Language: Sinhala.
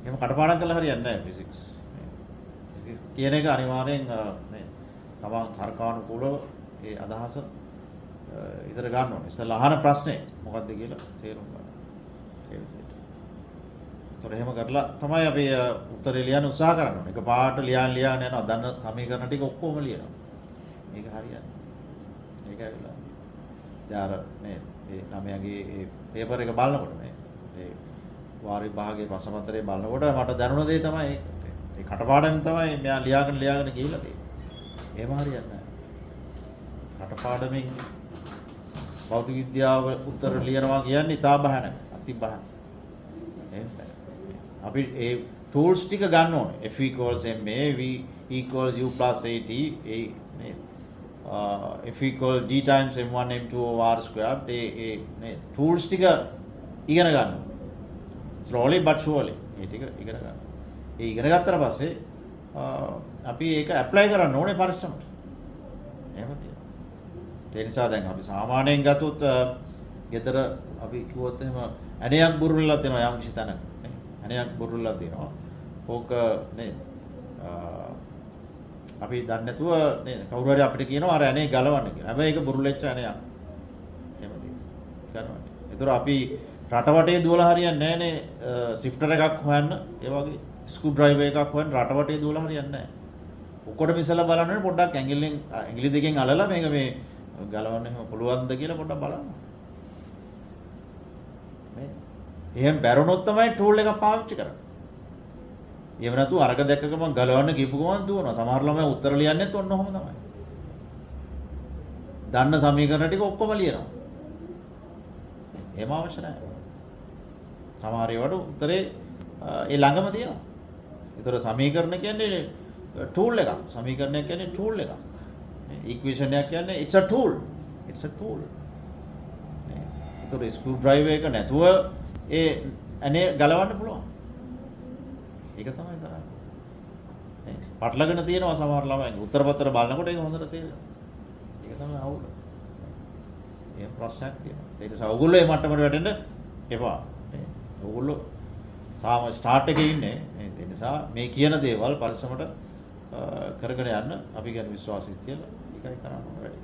එහෙම කටපාඩම් කරලා හරියන්නේ නැහැ ෆිසික්ස්. ෆිසික්ස් කියන එක අනිවාර්යෙන් මේ තමන් තර්කානුකූලව ඒ අදහස ඉදිරිය ගන්න ඕනේ. ඉස්සෙල්ලා අහන ප්‍රශ්නේ මොකක්ද කියලා තේරුම් ගන්න. ඒ විදිහට. ඒතර එහෙම කරලා තමයි අපි උත්තරේ ලියන්න උත්සාහ කරන්න ඕනේ. එක පාට ලියන්න යනවා. දන්න සමීකරණ ටික ඔක්කොම ලියනවා. මේක හරියන්නේ. ඒක ඇවිල්ලා. ජාර මේ ඒ ළමයාගේ ඒ පේපර් එක බලනකොට මේ ඒ වාරි භාගයේ ප්‍රශ්න පත්‍රය බලනකොට මට දැනුණ දේ තමයි ඒ කටපාඩමින් තමයි මෙයා ලියාගෙන ගිහිල්ලා තියෙන්නේ. එහෙම හරියන්නේ නැහැ. කටපාඩමින් භෞතික විද්‍යාව උත්තර ලියනවා කියන්නේ ඉතා බහනක්. අති බහනක්. එහෙම අපි ඒ ටූල්ස් ටික ගන්න ඕනේ. F = ma, V = u + at, මේ F = d times m1 m2 over r squared. ඒ මේ ටූල්ස් ටික ඉගෙන ගන්න ඕනේ. slowly but surely ඒ ටික ඉගෙන ගන්න. ඒ ඉගෙන ගත්තට පස්සේ අපි ඒක ඇප්ලයි කරන්න ඕනේ පරිස්සමට. එහෙම තියෙනවා. ඒ නිසා දැන් අපි සාමාන්‍යයෙන් ගත්තොත් ගෙදර අපි කිව්වොත් එහෙම ඇණයක් බුරුල්ලලා තියෙනවා යම් කිසි තැනක නේ. ඇණයක් බුරුල්ලලා තියෙනවා. ඕක නේද? අපි දන්නේ නැතුව නේද කවුරු හරි අපිට කියනවා අර ඇණේ ගලවන්න කියලා. හැබැයි ඒක බුරුල්ලෙච්ච ඇණයක්. එහෙම තියෙනවා. කරනවානේ. ඒතර අපි රටවටේ දුවලා හරියන්නේ නැහනේ සිෆ්ටර් එකක් හොයන්න. ඒ වගේ ස්ක්‍රූ ඩ්‍රයිවර් එකක් හොයන්න රටවටේ දුවලා හරියන්නේ නැහැ. ඔක්කොටම ඉස්සලා බලන්න පොඩ්ඩක් ඇඟිලි දෙකෙන් අලලා මේක මේ ගලවන්න එහෙම පුළුවන්ද කියලා පොඩ්ඩක් බලන්න. නේ? එහෙම බැරුණොත් තමයි ටූල් එක පාවිච්චි කරන්නේ. එහෙම නැතුව අරක දැක්ක ගමන් ගලවන්න කියපු ගමන් දුවනවා. සමහර ළමයි උත්තර ලියන්නෙත් ඔන්න ඔහොම තමයි. දන්න සමීකරණ ටික ඔක්කොම ලියනවා. එහෙම අවශ්‍ය නැහැ. සමහර ඒවාට උත්තරේ ඒ ළඟම තියෙනවා. ඒතර සමීකරණ කියන්නේ ටූල් එකක්. සමීකරණයක් කියන්නේ ටූල් එකක්. ඉක්වේෂන් එකක් කියන්නේ it's a tool. It's a tool. ඒතර ස්ක්‍රූ ඩ්‍රයිවර් එක නැතුව ඒ අනේ ගලවන්න පුළුවන්. ඒක තමයි කරන්නේ. නේ පටලගෙන තියෙනවා සමහර ළමයි උත්තර පත්‍ර බලනකොට ඒක හොඳට තේරෙනවා. ඒක තමයි අවුල. ඒ ප්‍රශ්නයක් තියෙනවා. ඒ නිසා ඔයගොල්ලෝ මේ මට්ටමට වැටෙන්න එපා. නේ ඔයගොල්ලෝ තාම ස්ටාර්ට් එකේ ඉන්නේ. ඒ නිසා මේ කියන දේවල් පරිස්සමට කරගෙන යන්න අපි ගැන විශ්වාසය තියලා ඒකයි කරන්න ඕනේ වැඩි.